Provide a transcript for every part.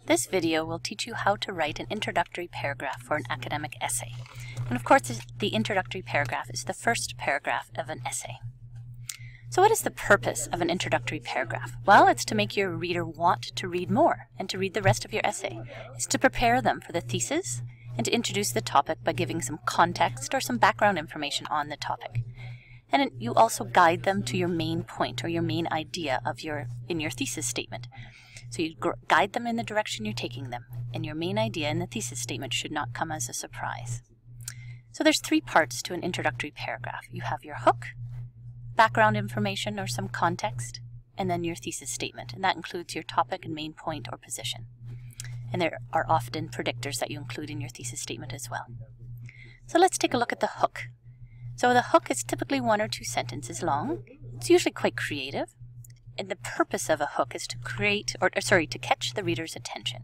This video will teach you how to write an introductory paragraph for an academic essay. And of course, the introductory paragraph is the first paragraph of an essay. So what is the purpose of an introductory paragraph? Well, it's to make your reader want to read more and to read the rest of your essay. It's to prepare them for the thesis and to introduce the topic by giving some context or some background information on the topic. And you also guide them to your main point or your main idea of in your thesis statement. So you guide them in the direction you're taking them, and your main idea in the thesis statement should not come as a surprise. So there's three parts to an introductory paragraph. You have your hook, background information or some context, and then your thesis statement, and that includes your topic and main point or position. And there are often predictors that you include in your thesis statement as well. So let's take a look at the hook. So the hook is typically 1 or 2 sentences long. It's usually quite creative. And the purpose of a hook is to to catch the reader's attention.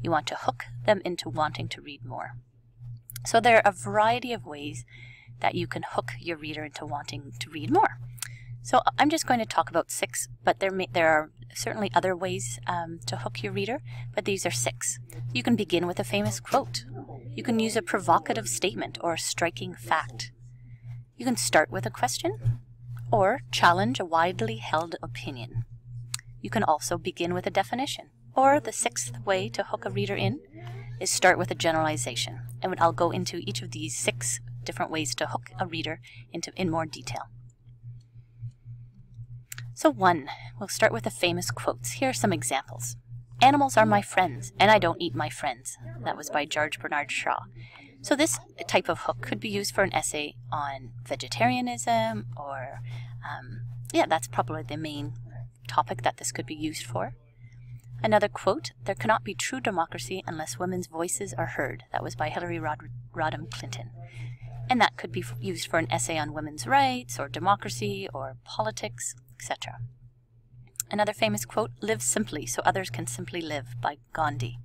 You want to hook them into wanting to read more. So there are a variety of ways that you can hook your reader into wanting to read more. So I'm just going to talk about 6, but there are certainly other ways to hook your reader, but these are 6. You can begin with a famous quote. You can use a provocative statement or a striking fact. You can start with a question, or challenge a widely held opinion. You can also begin with a definition. Or the 6th way to hook a reader in is start with a generalization. And I'll go into each of these 6 different ways to hook a reader in more detail. So 1, we'll start with the famous quotes. Here are some examples. Animals are my friends, and I don't eat my friends. That was by George Bernard Shaw. So this type of hook could be used for an essay on vegetarianism or, that's probably the main topic that this could be used for. Another quote, there cannot be true democracy unless women's voices are heard. That was by Hillary Rodham Clinton. And that could be used for an essay on women's rights or democracy or politics, etc. Another famous quote, live simply so others can simply live, by Gandhi.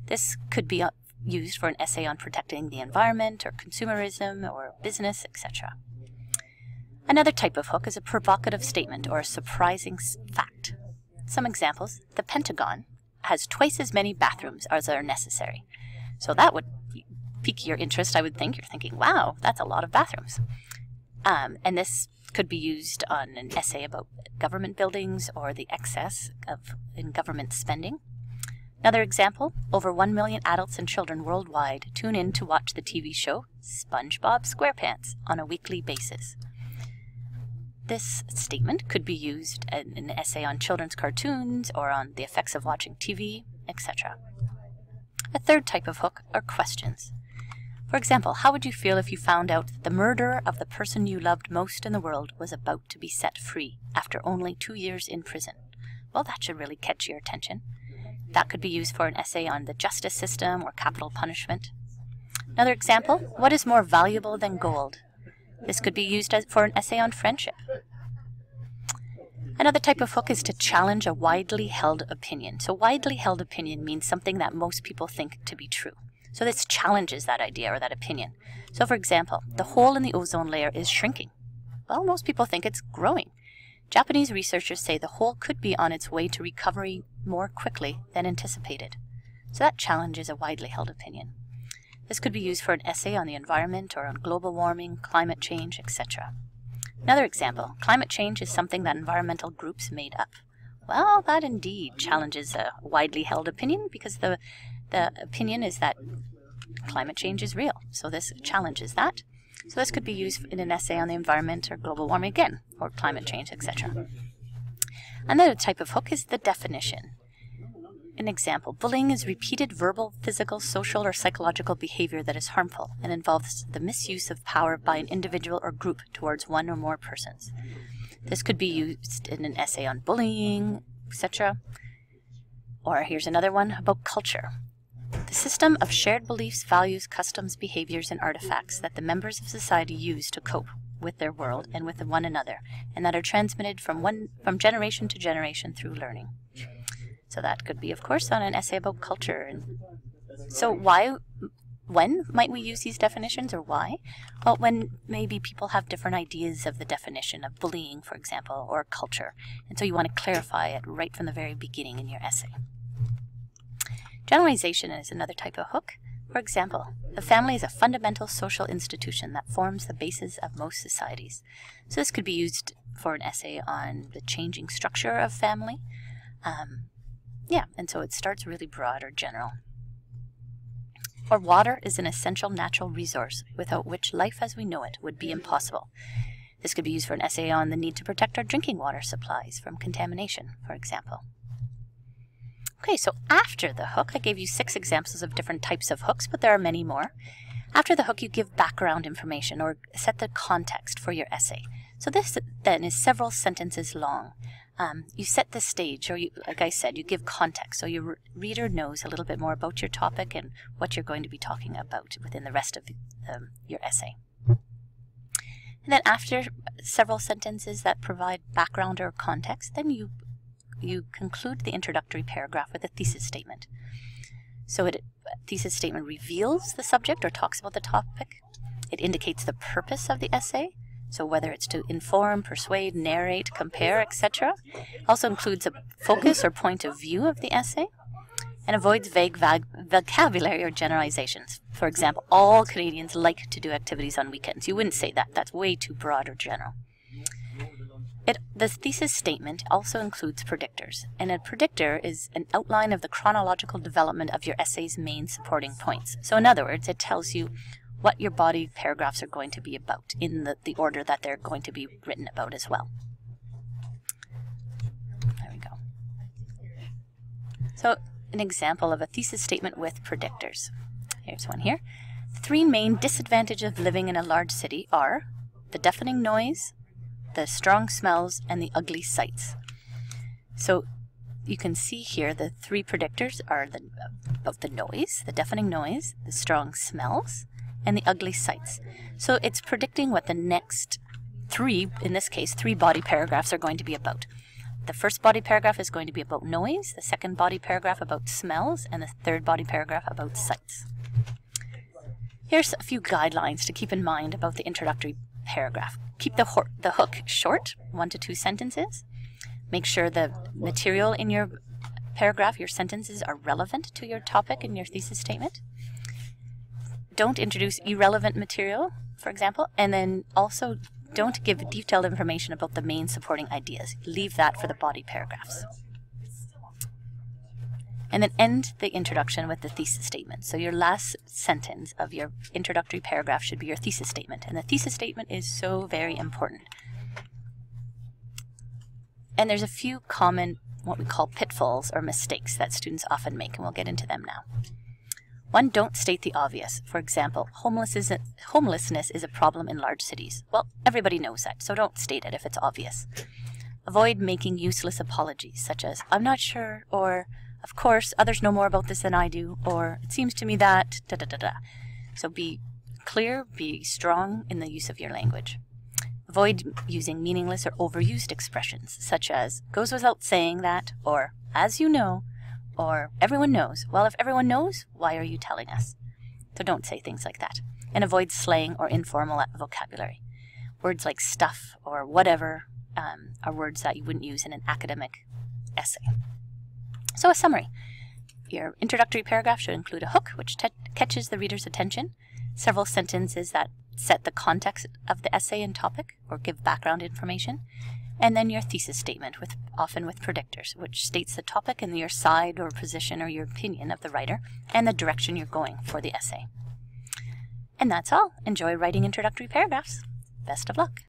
This could be used for an essay on protecting the environment or consumerism or business, etc. Another type of hook is a provocative statement or a surprising fact. Some examples, the Pentagon has twice as many bathrooms as are necessary. So that would pique your interest, I would think. You're thinking, wow, that's a lot of bathrooms. And this could be used on an essay about government buildings or the excess in government spending. Another example, over 1 million adults and children worldwide tune in to watch the TV show SpongeBob SquarePants on a weekly basis. This statement could be used in an essay on children's cartoons or on the effects of watching TV, etc. A third type of hook are questions. For example, how would you feel if you found out that the murderer of the person you loved most in the world was about to be set free after only 2 years in prison? Well, that should really catch your attention. That could be used for an essay on the justice system or capital punishment. Another example, what is more valuable than gold? This could be used for an essay on friendship. Another type of hook is to challenge a widely held opinion. So widely held opinion means something that most people think to be true. So this challenges that idea or that opinion. So for example, the hole in the ozone layer is shrinking. Well, most people think it's growing. Japanese researchers say the hole could be on its way to recovery more quickly than anticipated. So that challenges a widely held opinion. This could be used for an essay on the environment or on global warming, climate change, etc. Another example, climate change is something that environmental groups made up. Well, that indeed challenges a widely held opinion because the opinion is that climate change is real. So this challenges that. So this could be used in an essay on the environment or global warming again, or climate change, etc. Another type of hook is the definition. An example, bullying is repeated verbal, physical, social, or psychological behavior that is harmful and involves the misuse of power by an individual or group towards one or more persons. This could be used in an essay on bullying, etc. Or here's another one about culture. The system of shared beliefs, values, customs, behaviors, and artifacts that the members of society use to cope with their world and with one another, and that are transmitted from generation to generation through learning. So that could be, of course, on an essay about culture. And so when might we use these definitions, or why? Well, when maybe people have different ideas of the definition of bullying, for example, or culture, and so you want to clarify it right from the very beginning in your essay. Generalization is another type of hook. For example, the family is a fundamental social institution that forms the basis of most societies. So this could be used for an essay on the changing structure of family. And so it starts really broad or general. Or water is an essential natural resource without which life as we know it would be impossible. This could be used for an essay on the need to protect our drinking water supplies from contamination, for example. Okay, so after the hook, I gave you 6 examples of different types of hooks, but there are many more. After the hook, you give background information or set the context for your essay. So this then is several sentences long. You set the stage, or like I said, you give context, so your reader knows a little bit more about your topic and what you're going to be talking about within the rest of your essay. And then after several sentences that provide background or context, then you conclude the introductory paragraph with a thesis statement. So a thesis statement reveals the subject or talks about the topic. It indicates the purpose of the essay, so whether it's to inform, persuade, narrate, compare, etc. Also includes a focus or point of view of the essay, and avoids vague vocabulary or generalizations. For example, all Canadians like to do activities on weekends. You wouldn't say that. That's way too broad or general. The thesis statement also includes predictors, and a predictor is an outline of the chronological development of your essay's main supporting points. So in other words, it tells you what your body paragraphs are going to be about in the order that they're going to be written about as well. There we go. So an example of a thesis statement with predictors. Here's one here. The 3 main disadvantages of living in a large city are the deafening noise, the strong smells, and the ugly sights. So you can see here the 3 predictors are about the noise, the deafening noise, the strong smells, and the ugly sights. So it's predicting what the next 3, in this case, 3 body paragraphs are going to be about. The first body paragraph is going to be about noise, the second body paragraph about smells, and the third body paragraph about sights. Here's a few guidelines to keep in mind about the introductory paragraph. Keep the hook short, 1 to 2 sentences. Make sure the material in your paragraph, your sentences, are relevant to your topic in your thesis statement. Don't introduce irrelevant material, for example, and then also don't give detailed information about the main supporting ideas. Leave that for the body paragraphs. And then end the introduction with the thesis statement. So your last sentence of your introductory paragraph should be your thesis statement. And the thesis statement is so very important. And there's a few common, what we call pitfalls or mistakes that students often make, and we'll get into them now. 1, don't state the obvious. For example, homelessness is a problem in large cities. Well, everybody knows that, so don't state it if it's obvious. Avoid making useless apologies, such as, I'm not sure, or of course, others know more about this than I do, or it seems to me that, da-da-da-da. So be clear, be strong in the use of your language. Avoid using meaningless or overused expressions, such as, goes without saying that, or as you know, or everyone knows. Well, if everyone knows, why are you telling us? So don't say things like that. And avoid slang or informal vocabulary. Words like stuff or whatever are words that you wouldn't use in an academic essay. So a summary. Your introductory paragraph should include a hook which catches the reader's attention, several sentences that set the context of the essay and topic or give background information, and then your thesis statement, often with predictors, which states the topic and your side or position or your opinion of the writer and the direction you're going for the essay. And that's all. Enjoy writing introductory paragraphs. Best of luck.